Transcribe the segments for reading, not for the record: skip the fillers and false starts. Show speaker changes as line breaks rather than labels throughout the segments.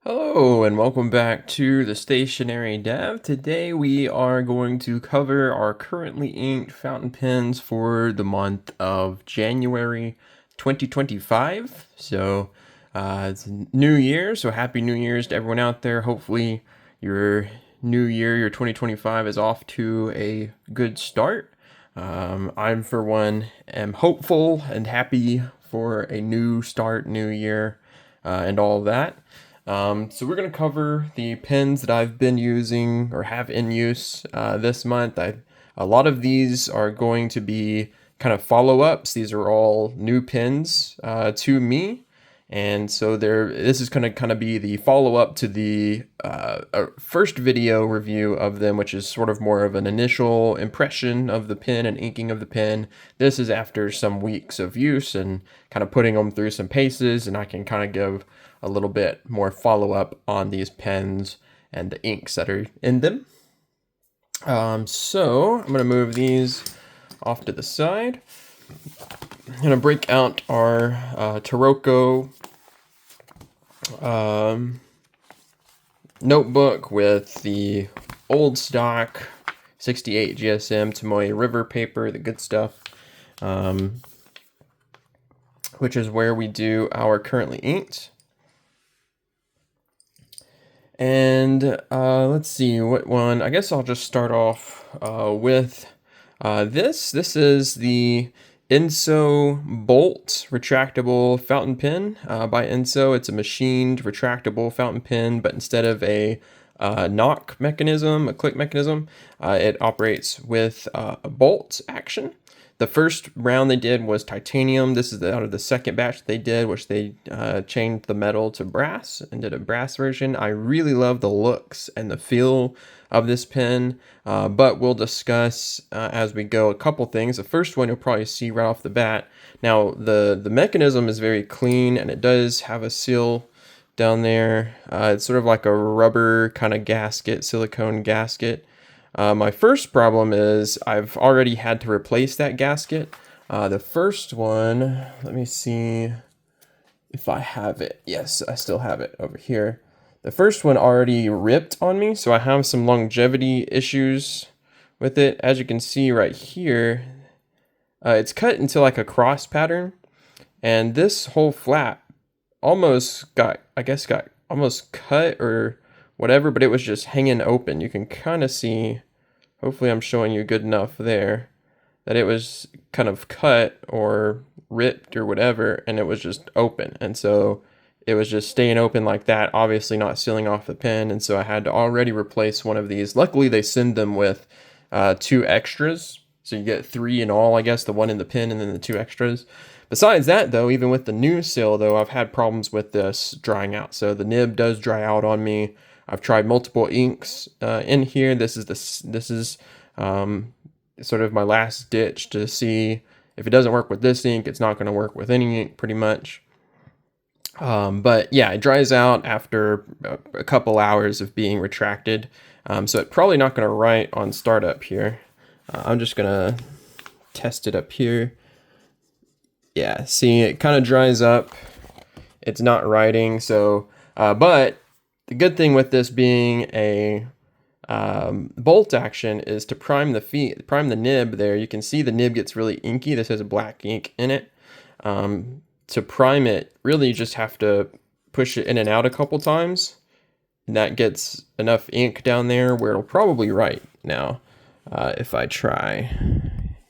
Hello and welcome back to the Stationary Dev. Today we are going to cover our currently inked fountain pens for the month of January 2025. It's New Year, so Happy New Year's to everyone out there. Hopefully your new year, your 2025 is off to a good start. I'm for one am hopeful and happy for a new start, new year, and all of that. So we're going to cover the pens that I've been using or have in use this month. A lot of these are going to be kind of follow-ups. These are all new pens to me. And so this is going to kind of be the follow-up to the first video review of them, which is sort of more of an initial impression of the pen and inking of the pen. This is after some weeks of use and kind of putting them through some paces, and I can kind of give a little bit more follow-up on these pens and the inks that are in them. So I'm going to move these off to the side. I'm going to break out our Taroko notebook with the old stock 68 GSM Tomoe River paper, the good stuff, which is where we do our currently inked. And let's see what one. I guess I'll just start off with this. This is the Ensso Bolt retractable fountain pen by Ensso. It's a machined retractable fountain pen, but instead of a knock mechanism, a click mechanism, it operates with a bolt action. The first round they did was titanium. This is out of the second batch they did, which they changed the metal to brass and did a brass version. I really love the looks and the feel of this pen, but we'll discuss as we go a couple things. The first one you'll probably see right off the bat. Now, the mechanism is very clean, and it does have a seal down there. It's sort of like a rubber kind of gasket, silicone gasket. My first problem is I've already had to replace that gasket. The first one, let me see if I have it. Yes, I still have it over here. The first one already ripped on me, so I have some longevity issues with it. As you can see right here, it's cut into like a cross pattern, and this whole flap almost got almost cut or whatever, but it was just hanging open. You can kind of see, hopefully I'm showing you good enough there, that it was kind of cut or ripped or whatever, and it was just open. And so it was just staying open like that, obviously not sealing off the pen. And so I had to already replace one of these. Luckily, they send them with 2 extras. So you get 3 in all, I guess, the one in the pen and then the 2 extras. Besides that, though, even with the new seal, though, I've had problems with this drying out. So the nib does dry out on me. I've tried multiple inks in here. This is sort of my last ditch to see if it doesn't work with this ink, it's not going to work with any ink pretty much. But yeah, it dries out after a couple hours of being retracted. So it's probably not going to write on startup here. I'm just going to test it up here. Yeah, see, it kind of dries up. It's not writing. So, but the good thing with this being a bolt action is to prime the nib there. You can see the nib gets really inky. This has a black ink in it. To prime it, really you just have to push it in and out a couple times. And that gets enough ink down there where it'll probably write now. If I try,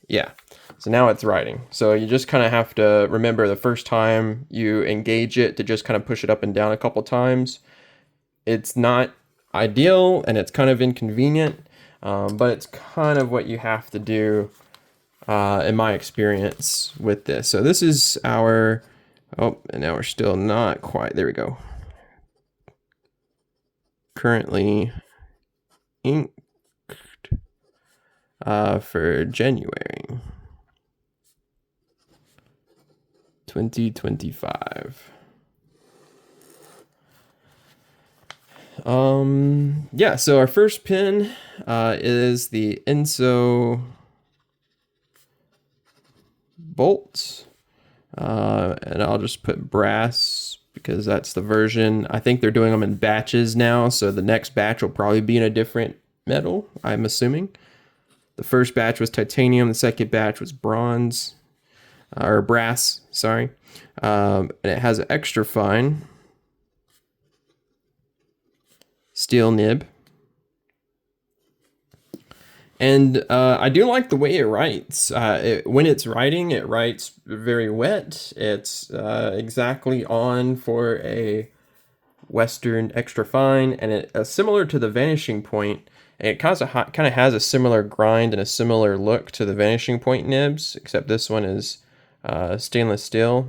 yeah. So now it's writing. So you just kind of have to remember the first time you engage it to just kind of push it up and down a couple times. It's not ideal and it's kind of inconvenient, but it's kind of what you have to do in my experience with this. So this is our, oh, and now we're still not quite, there we go. Currently inked for January 2025. Yeah, so our first pen is the Ensso Bolt, and I'll just put brass because that's the version. I think they're doing them in batches now, so the next batch will probably be in a different metal, I'm assuming. The first batch was titanium, the second batch was bronze, or brass, sorry. And it has an extra fine steel nib. And I do like the way it writes. When it's writing, it writes very wet. It's exactly on for a Western extra fine, and it similar to the Vanishing Point. It kind of has a similar grind and a similar look to the Vanishing Point nibs, except this one is stainless steel.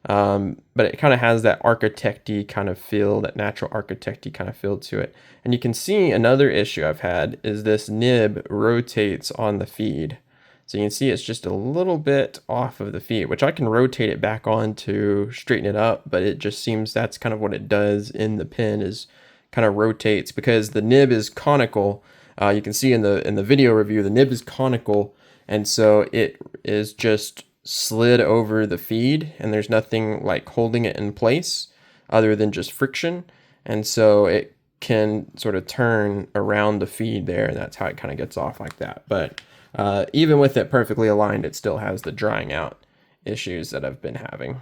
But it kind of has that architect-y kind of feel, that natural architect-y kind of feel to it. And you can see another issue I've had is this nib rotates on the feed. So you can see it's just a little bit off of the feed, which I can rotate it back on to straighten it up, but it just seems that's kind of what it does in the pin, is kind of rotates, because the nib is conical. You can see in the video review, the nib is conical, and so it is just slid over the feed, and there's nothing like holding it in place other than just friction, and so it can sort of turn around the feed there, and that's how it kind of gets off like that. But even with it perfectly aligned, it still has the drying out issues that I've been having.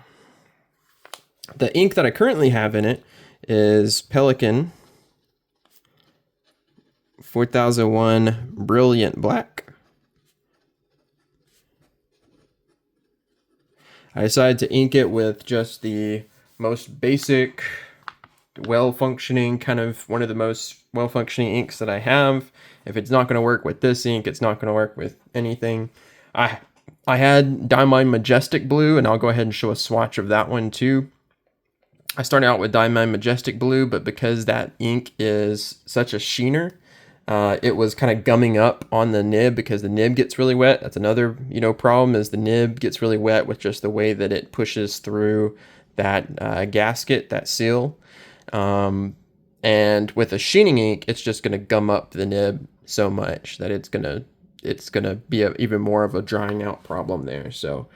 The ink that I currently have in it is Pelikan 4001 Brilliant Black. I decided to ink it with just the most basic, well-functioning, kind of one of the most well-functioning inks that I have. If it's not going to work with this ink, it's not going to work with anything. I had Diamine Majestic Blue, and I'll go ahead and show a swatch of that one too. I started out with Diamine Majestic Blue, but because that ink is such a sheener, it was kind of gumming up on the nib because the nib gets really wet. That's another, problem, is the nib gets really wet with just the way that it pushes through that gasket, that seal. And with a sheening ink, it's just going to gum up the nib so much that it's gonna be even more of a drying out problem there. So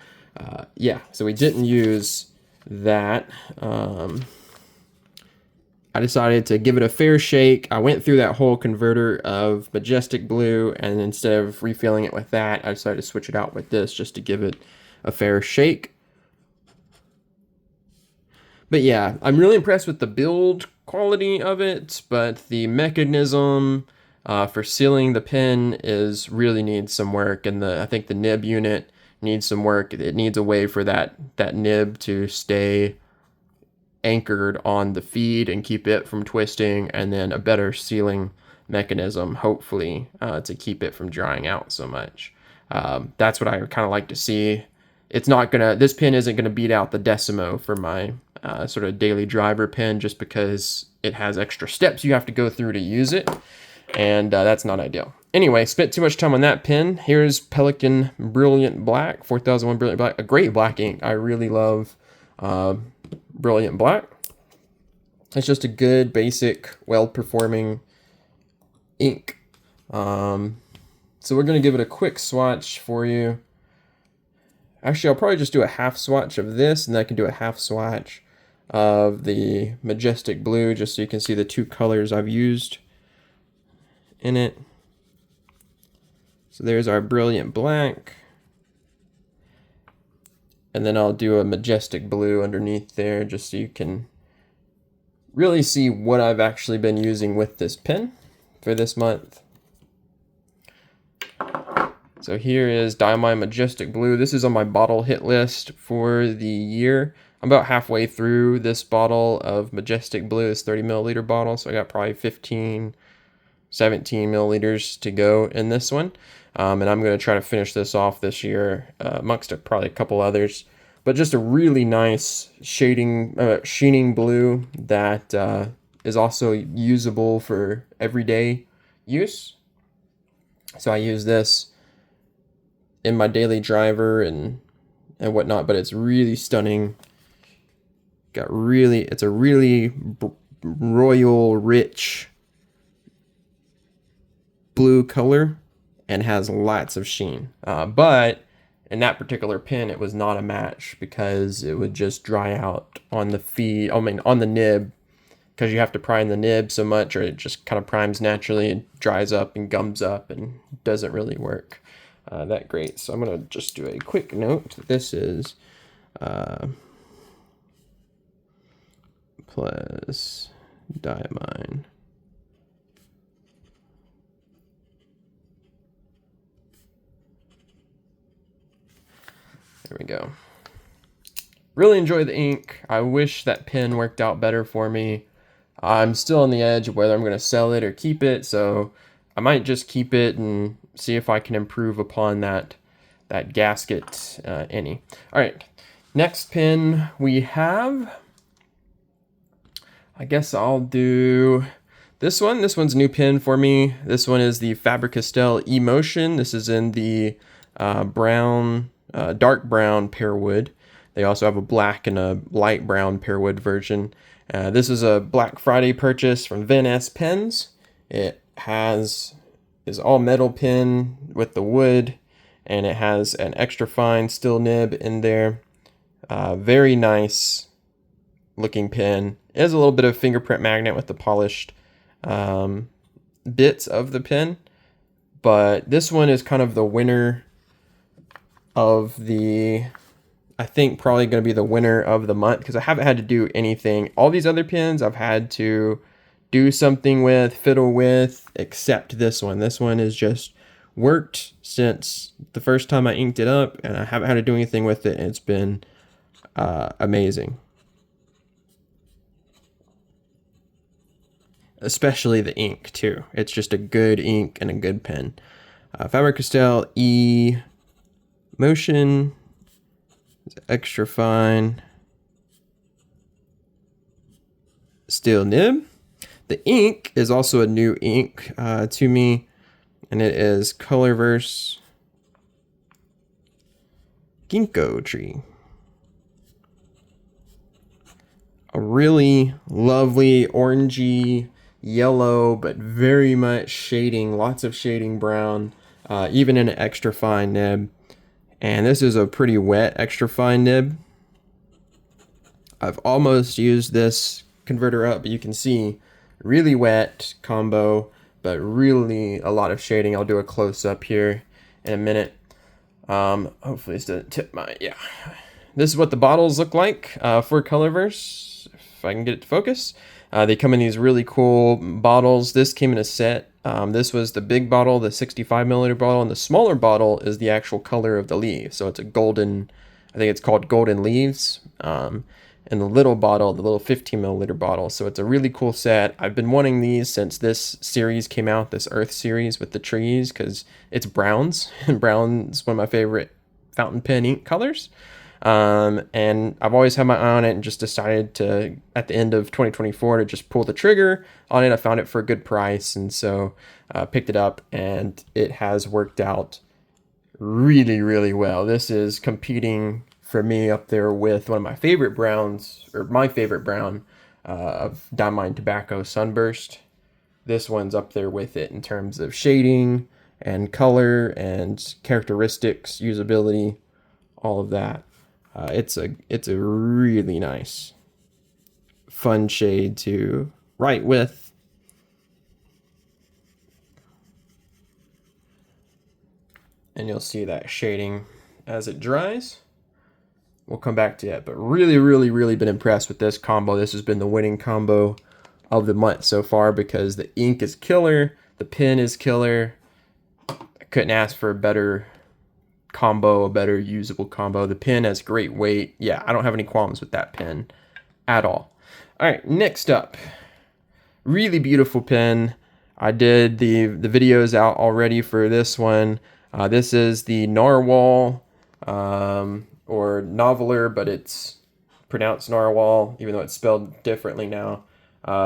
yeah, so we didn't use that. I decided to give it a fair shake. I went through that whole converter of Majestic Blue, and instead of refilling it with that, I decided to switch it out with this just to give it a fair shake. But yeah, I'm really impressed with the build quality of it, but the mechanism for sealing the pin really needs some work, and I think the nib unit needs some work. It needs a way for that nib to stay anchored on the feed and keep it from twisting, and then a better sealing mechanism, hopefully, to keep it from drying out so much. That's what I kind of like to see. This pin isn't gonna beat out the Decimo for my sort of daily driver pin, just because it has extra steps you have to go through to use it, and that's not ideal. Anyway, spent too much time on that pin. Here's Pelikan Brilliant Black, 4001 Brilliant Black, a great black ink. I really love Brilliant Black. It's just a good, basic, well-performing ink. So we're going to give it a quick swatch for you. Actually, I'll probably just do a half swatch of this, and then I can do a half swatch of the Majestic Blue, just so you can see the two colors I've used in it. So there's our Brilliant Black. And then I'll do a Majestic Blue underneath there, just so you can really see what I've actually been using with this pen for this month. So here is Diamine Majestic Blue. This is on my bottle hit list for the year. I'm about halfway through this bottle of Majestic Blue, this 30 milliliter bottle. So I got probably 15, 17 milliliters to go in this one. And I'm going to try to finish this off this year, amongst probably a couple others. But just a really nice sheening blue that is also usable for everyday use. So I use this in my daily driver and whatnot, but it's really stunning. It's a really royal, rich blue color, and has lots of sheen. But in that particular pen, it was not a match because it would just dry out on the feed. I mean, on the nib, because you have to prime the nib so much, or it just kind of primes naturally and dries up and gums up and doesn't really work that great. So I'm gonna just do a quick note. This is plus Diamine. There we go. Really enjoy the ink. I wish that pen worked out better for me. I'm still on the edge of whether I'm going to sell it or keep it, so I might just keep it and see if I can improve upon that gasket any. All right, next pen we have, I guess I'll do this one. This one's a new pen for me. This one is the Faber-Castell Emotion. This is in the brown, dark brown pearwood. They also have a black and a light brown pearwood version. This is a Black Friday purchase from Van S Pens. It is all metal pen with the wood, and it has an extra fine steel nib in there. Very nice looking pen. It has a little bit of fingerprint magnet with the polished bits of the pen, but this one is kind of the winner of the, I think probably going to be the winner of the month, because I haven't had to do anything. All these other pens I've had to do something with, fiddle with, except this one. This one has just worked since the first time I inked it up, and I haven't had to do anything with it, and it's been amazing. Especially the ink too. It's just a good ink and a good pen. Faber-Castell Emotion. It's extra fine steel nib. The ink is also a new ink to me, and it is Colorverse Ginkgo tree. A really lovely orangey yellow, but very much shading, lots of shading brown, even in an extra fine nib. And this is a pretty wet extra fine nib. I've almost used this converter up, but you can see really wet combo, but really a lot of shading. I'll do a close up here in a minute. Hopefully this doesn't tip my, yeah. This is what the bottles look like for Colorverse, if I can get it to focus. They come in these really cool bottles. This came in a set. This was the big bottle, the 65 milliliter bottle, and the smaller bottle is the actual color of the leaf. So it's a golden, I think it's called Golden Leaves. And the little bottle, the little 15 milliliter bottle. So it's a really cool set. I've been wanting these since this series came out, this Earth series with the trees, because it's browns. And brown's one of my favorite fountain pen ink colors. And I've always had my eye on it and just decided to, at the end of 2024, to just pull the trigger on it. I found it for a good price, and so picked it up, and it has worked out really, really well. This is competing for me up there with one of my favorite browns, or my favorite brown of Diamine Tobacco Sunburst. This one's up there with it in terms of shading and color and characteristics, usability, all of that. It's a really nice, fun shade to write with. And you'll see that shading as it dries. We'll come back to it, but really, really, really been impressed with this combo. This has been the winning combo of the month so far because the ink is killer, the pen is killer. I couldn't ask for a better combo, a better usable combo. The pen has great weight. Yeah, I don't have any qualms with that pen at all. All right, next up, really beautiful pen. I did the videos out already for this one. This is the Narwhal, or Nahvalur, but it's pronounced Narwhal, even though it's spelled differently now.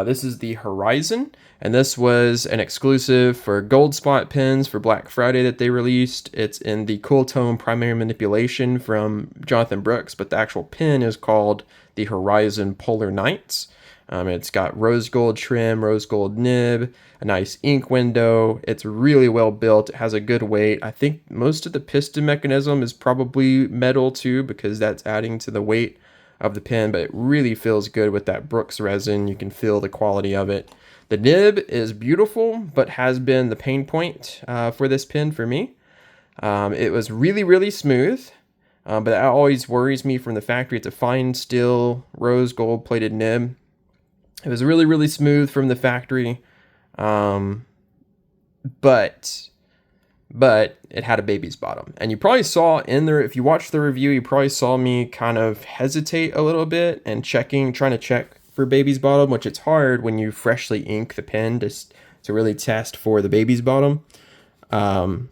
This is the Horizon, and this was an exclusive for Gold Spot pens for Black Friday that they released. It's in the Cool Tone Primary Manipulation from Jonathan Brooks, but the actual pen is called the Horizon Polar Nights. It's got rose gold trim, rose gold nib, a nice ink window. It's really well built. It has a good weight. I think most of the piston mechanism is probably metal too, because that's adding to the weight of the pen, but it really feels good with that Brooks resin. You can feel the quality of it. The nib is beautiful, but has been the pain point for this pen for me. It was really, really smooth, but that always worries me from the factory. It's a fine steel rose gold plated nib. It was really, really smooth from the factory, but it had a baby's bottom. And you probably saw in there, if you watched the review, you probably saw me kind of hesitate a little bit and trying to check for baby's bottom, which it's hard when you freshly ink the pen to really test for the baby's bottom. Nahvalur.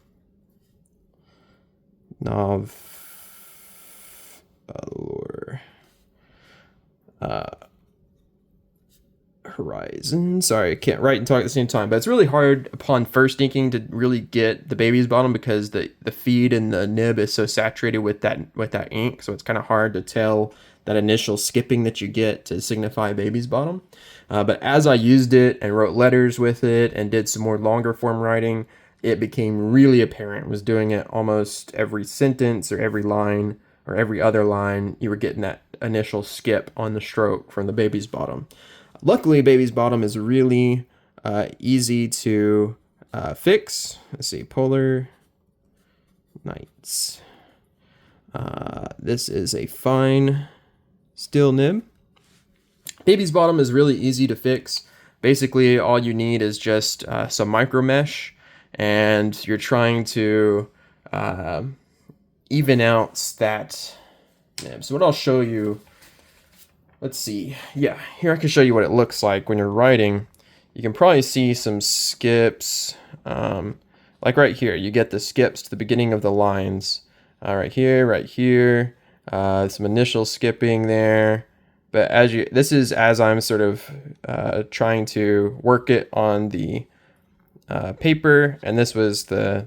Horizon. Sorry, I can't write and talk at the same time, but it's really hard upon first inking to really get the baby's bottom because the feed and the nib is so saturated with that ink, so it's kind of hard to tell that initial skipping that you get to signify baby's bottom. But as I used it and wrote letters with it and did some more longer form writing, it became really apparent. I was doing it almost every sentence or every line or every other line. You were getting that initial skip on the stroke from the baby's bottom. Luckily, baby's bottom is really easy to fix. Let's see, Polar Nights. This is a fine steel nib. Baby's bottom is really easy to fix. Basically, all you need is just some micro mesh, and you're trying to even out that nib. So what I'll show you, let's see. Yeah, here I can show you what it looks like when you're writing. You can probably see some skips. Like right here, you get the skips to the beginning of the lines. Right here, some initial skipping there. But this is as I'm sort of trying to work it on the paper, and this was the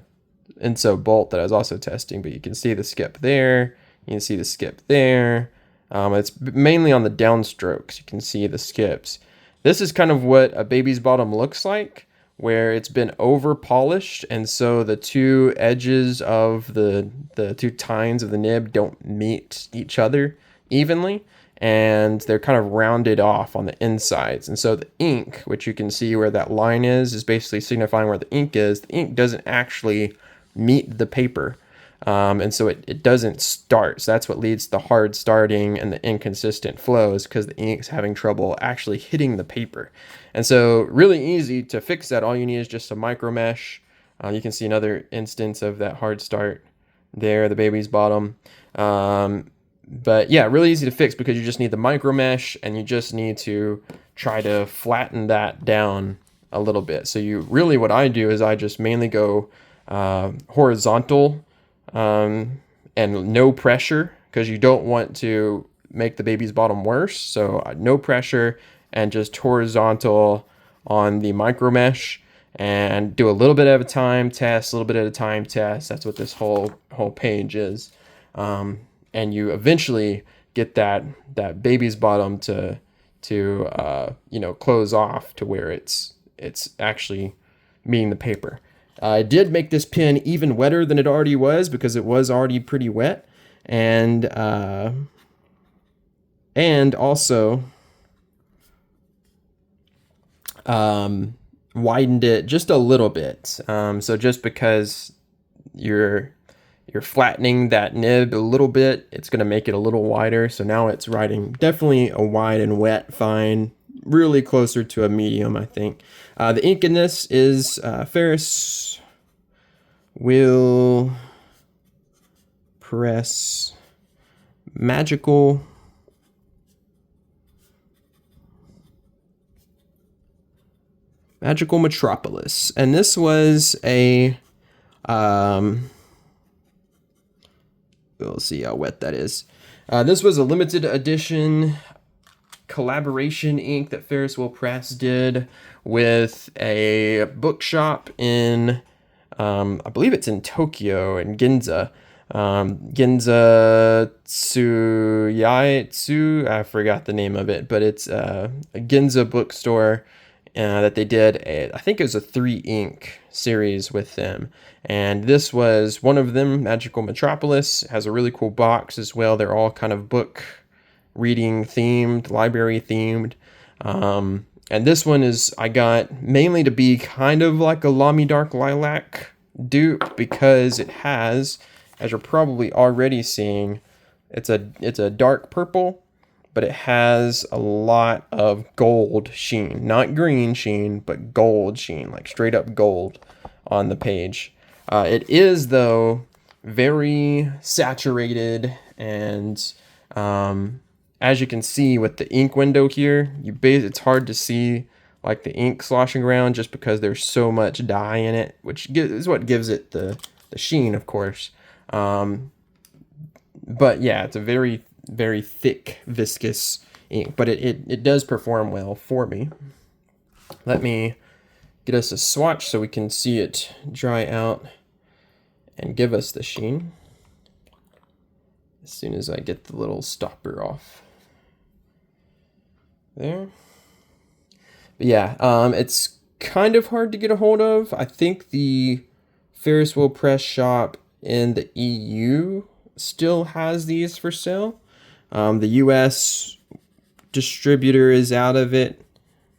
Ensso bolt that I was also testing. But you can see the skip there. You can see the skip there. It's mainly on the downstrokes. You can see the skips. This is kind of what a baby's bottom looks like, where it's been over polished, and so the two edges of the two tines of the nib don't meet each other evenly, and they're kind of rounded off on the insides. And so the ink, which you can see where that line is basically signifying where the ink is. The ink doesn't actually meet the paper. And so it doesn't start. So that's what leads to the hard starting and the inconsistent flows, because the ink's having trouble actually hitting the paper. And so really easy to fix that. All you need is just a micro mesh. You can see another instance of that hard start there, the baby's bottom. But yeah, really easy to fix because you just need the micro mesh, and you just need to try to flatten that down a little bit. So what I do is I just mainly go horizontal and no pressure, because you don't want to make the baby's bottom worse. So no pressure and just horizontal on the micro mesh, and do a little bit at a time test, a little bit at a time test. That's what this whole page is. And you eventually get that baby's bottom to close off to where it's actually meeting the paper. I did make this pen even wetter than it already was, because it was already pretty wet, and also widened it just a little bit. So just because you're flattening that nib a little bit, it's going to make it a little wider. So now it's writing definitely a wide and wet fine, really closer to a medium, I think. The ink in this is Ferris will press Magical Metropolis. And this was a we'll see how wet that is. This was a limited edition collaboration ink that Ferris Will Press did with a bookshop in, I believe it's in Tokyo, in Ginza. Ginza Tsuyatsu, I forgot the name of it, but it's a Ginza bookstore that they did, I think it was a 3 ink series with them. And this was one of them, Magical Metropolis, has a really cool box as well. They're all kind of book reading themed, library themed. And this one is, I got mainly to be kind of like a Lamy Dark Lilac dupe because it has, as you're probably already seeing, it's a dark purple, but it has a lot of gold sheen, not green sheen, but gold sheen, like straight up gold on the page. It is, though, very saturated, and as you can see with the ink window here, it's hard to see like the ink sloshing around just because there's so much dye in it, which is what gives it the sheen, of course. But yeah, it's a very, very thick, viscous ink, but it does perform well for me. Let me get us a swatch so we can see it dry out and give us the sheen as soon as I get the little stopper off there. But yeah, it's kind of hard to get a hold of. I think the Ferris Wheel Press shop in the EU still has these for sale. The US distributor is out of it,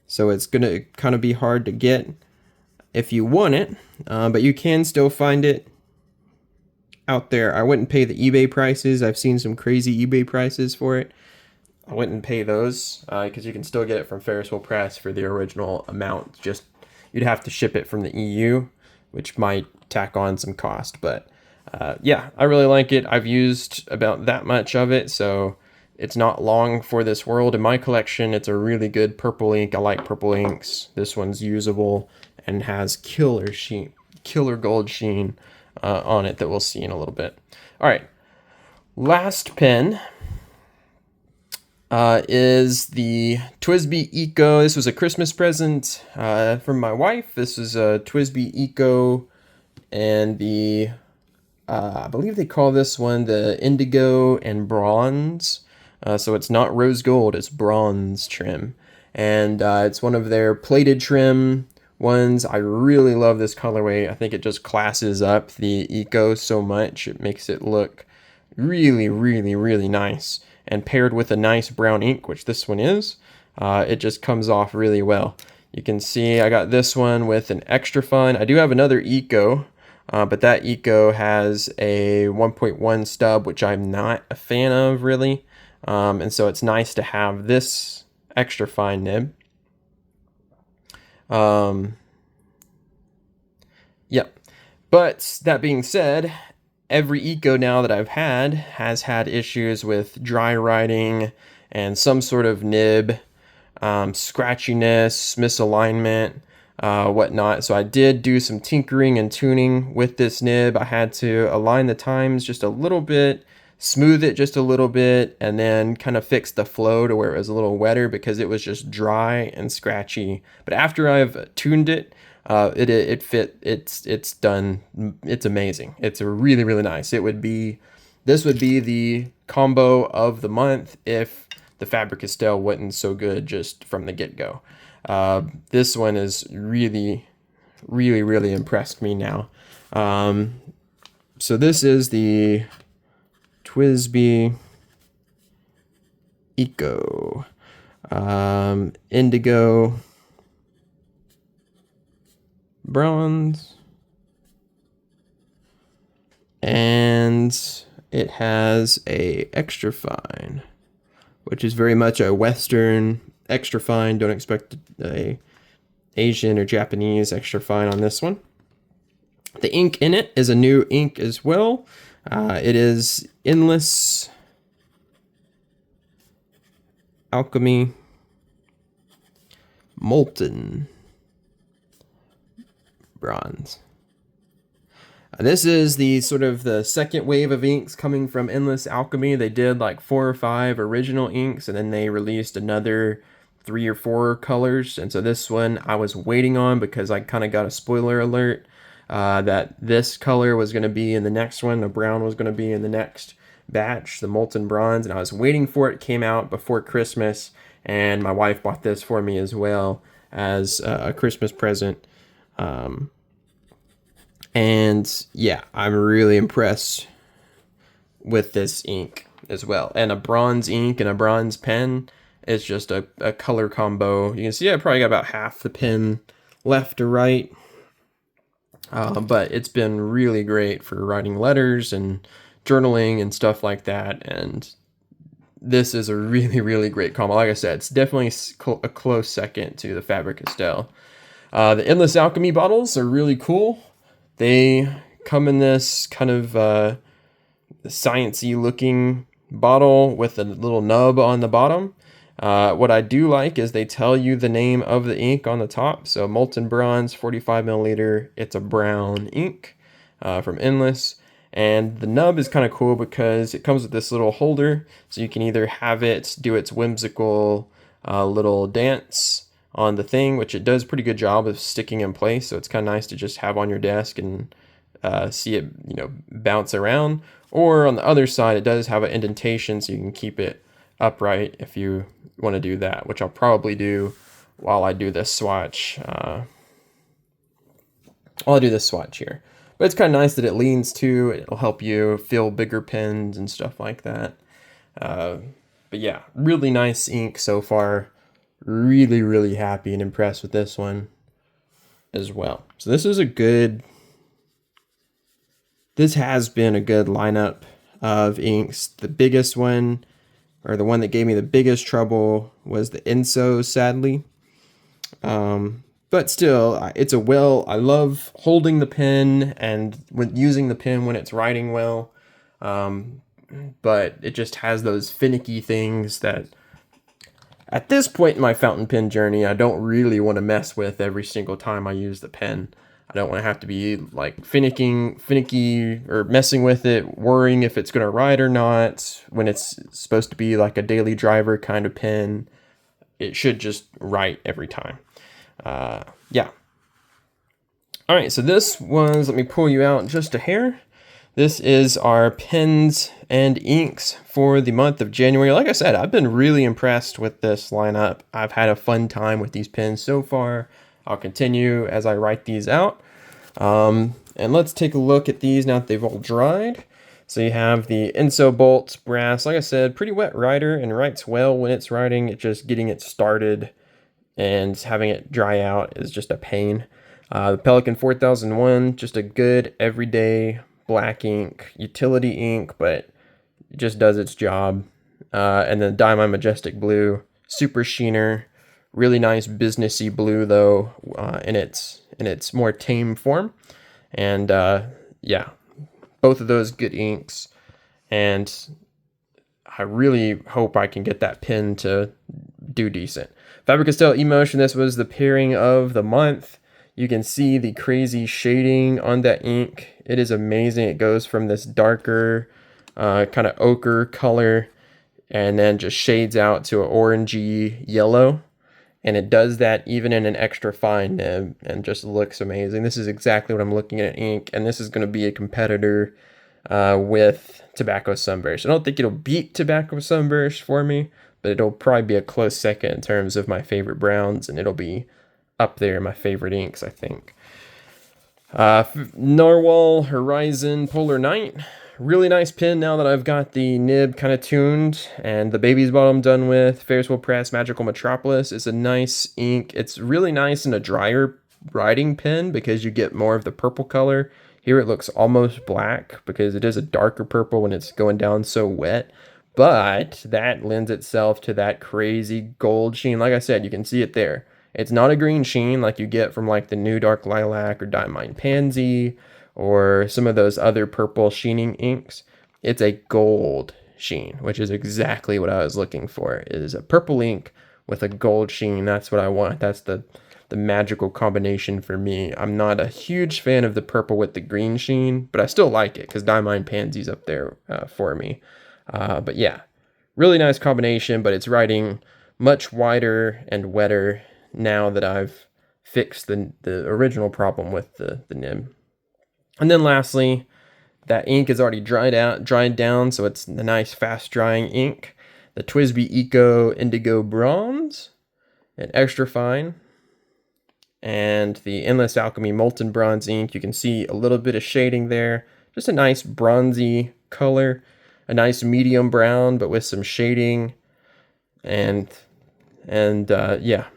so it's gonna kind of be hard to get if you want it, but you can still find it out there. I wouldn't pay the eBay prices. I've seen some crazy eBay prices for it. I wouldn't pay those because you can still get it from Ferris Wheel Press for the original amount. Just you'd have to ship it from the EU, which might tack on some cost. But yeah, I really like it. I've used about that much of it, so it's not long for this world. In my collection, it's a really good purple ink. I like purple inks. This one's usable and has killer gold sheen on it that we'll see in a little bit. All right, last pen is the TWSBI Eco. This was a Christmas present from my wife. This is a TWSBI Eco, and the I believe they call this one the Indigo and Bronze. So it's not rose gold, it's bronze trim. And it's one of their plated trim ones. I really love this colorway. I think it just classes up the Eco so much. It makes it look really, really, really nice. And paired with a nice brown ink, which this one is, it just comes off really well. You can see I got this one with an extra fine. I do have another Eco, but that Eco has a 1.1 stub, which I'm not a fan of really. And so it's nice to have this extra fine nib. Yep. But that being said, every Eco now that I've had has had issues with dry writing and some sort of nib, scratchiness, misalignment, whatnot. So I did do some tinkering and tuning with this nib. I had to align the times just a little bit, smooth it just a little bit, and then kind of fix the flow to where it was a little wetter because it was just dry and scratchy. But after I've tuned it, it's done. It's amazing. It's really, really nice. This would be the combo of the month if the Faber-Castell wasn't so good just from the get-go. This one is really, really, really impressed me now. So this is the TWSBI Eco, Indigo, Bronze, and it has a extra fine, which is very much a Western extra fine. Don't expect a Asian or Japanese extra fine on this one. The ink in it is a new ink as well. It is Endless Alchemy Molten Bronze. This is the sort of the second wave of inks coming from Endless Alchemy. They did like 4 or 5 original inks, and then they released another 3 or 4 colors. And so this one I was waiting on because I kind of got a spoiler alert. that this color was going to be in the next one, the brown was going to be in the next batch, the Molten Bronze, and I was waiting for it. It came out before Christmas, and my wife bought this for me as well as a Christmas present. And yeah, I'm really impressed with this ink as well. And a bronze ink and a bronze pen is just a color combo. You can see I probably got about half the pen left to write. But it's been really great for writing letters and journaling and stuff like that. And this is a really, really great combo. Like I said, it's definitely a close second to the Faber-Castell. The Endless Alchemy bottles are really cool. They come in this kind of sciencey looking bottle with a little nub on the bottom. What I do like is they tell you the name of the ink on the top. So Molten Bronze, 45 milliliter. It's a brown ink from Endless. And the nub is kind of cool because it comes with this little holder. So you can either have it do its whimsical little dance on the thing, which it does a pretty good job of sticking in place. So it's kind of nice to just have on your desk and see it, bounce around. Or on the other side, it does have an indentation so you can keep it upright if you want to do that, which I'll probably do while I do this swatch. While I do this swatch here. But it's kind of nice that it leans too. It'll help you fill bigger pens and stuff like that. But yeah, really nice ink so far. Really, really happy and impressed with this one as well. So this has been a good lineup of inks. The biggest one, or the one that gave me the biggest trouble, was the Ensso, sadly. But still, I love holding the pen and when using the pen when it's writing well. But it just has those finicky things that at this point in my fountain pen journey, I don't really want to mess with every single time I use the pen. I don't want to have to be like finicky or messing with it, worrying if it's going to write or not, when it's supposed to be like a daily driver kind of pen. It should just write every time. Yeah. All right, so this was, let me pull you out just a hair. This is our pens and inks for the month of January. Like I said, I've been really impressed with this lineup. I've had a fun time with these pens so far. I'll continue as I write these out. And let's take a look at these now that they've all dried. So you have the Ensso Bolt Brass. Like I said, pretty wet writer and writes well when it's writing. It's just getting it started and having it dry out is just a pain. The Pelikan 4001, just a good everyday black ink, utility ink, but it just does its job. And then Diamine Majestic Blue, super sheener, really nice businessy blue though, in its more tame form. And yeah, both of those good inks. And I really hope I can get that pen to do decent. Faber-Castell Emotion, this was the pairing of the month. You can see the crazy shading on that ink. It is amazing. It goes from this darker kind of ochre color and then just shades out to an orangey yellow. And it does that even in an extra fine nib and just looks amazing. This is exactly what I'm looking at ink, and this is going to be a competitor with Tobacco Sunburst. I don't think it'll beat Tobacco Sunburst for me, but it'll probably be a close second in terms of my favorite browns, and it'll be up there in my favorite inks, I think. Narwhal Horizon Polar Night. Really nice pen now that I've got the nib kind of tuned and the baby's bottom done with. Ferris Wheel Press Magical Metropolis is a nice ink. It's really nice in a drier writing pen because you get more of the purple color. Here it looks almost black because it is a darker purple when it's going down so wet. But that lends itself to that crazy gold sheen. Like I said, you can see it there. It's not a green sheen like you get from like the New Dark Lilac or Diamine Pansy or some of those other purple sheening inks. It's a gold sheen, which is exactly what I was looking for. It is a purple ink with a gold sheen. That's what I want. That's the magical combination for me. I'm not a huge fan of the purple with the green sheen, but I still like it because Diamine Pansy's up there for me. But yeah, really nice combination, but it's writing much wider and wetter now that I've fixed the original problem with the nib. And then lastly, that ink is already dried down, so it's a nice fast drying ink. The TWSBI Eco Indigo Bronze, and extra fine. And the Endless Alchemy Molten Bronze ink, you can see a little bit of shading there. Just a nice bronzy color, a nice medium brown, but with some shading. And yeah,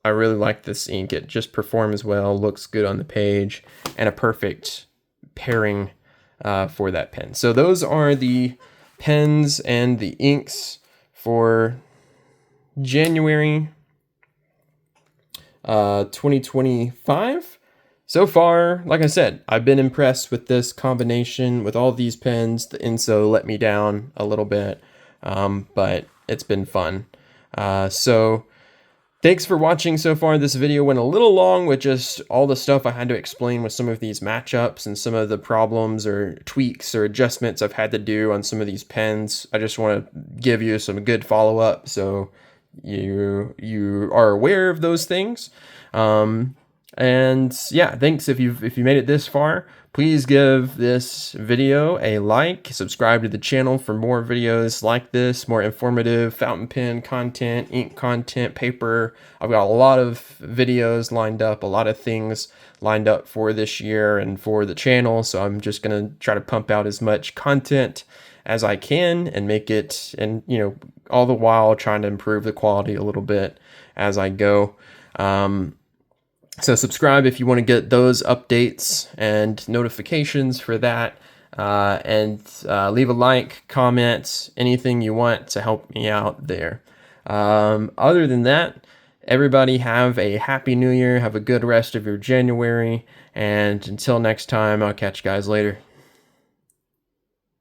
I really like this ink. It just performs well, looks good on the page, and a perfect pairing for that pen. So those are the pens and the inks for January 2025. So far, like I said, I've been impressed with this combination with all these pens. The Ensso let me down a little bit, but it's been fun. So thanks for watching so far. This video went a little long with just all the stuff I had to explain with some of these matchups and some of the problems or tweaks or adjustments I've had to do on some of these pens. I just want to give you some good follow-up so you are aware of those things. And yeah, thanks if you made it this far. Please give this video a like, subscribe to the channel for more videos like this, more informative fountain pen content, ink content, paper. I've got a lot of videos lined up, a lot of things lined up for this year and for the channel. So I'm just going to try to pump out as much content as I can and make it, and all the while trying to improve the quality a little bit as I go. So subscribe if you want to get those updates and notifications for that. And leave a like, comment, anything you want to help me out there. Other than that, everybody have a happy new year. Have a good rest of your January. And until next time, I'll catch you guys later.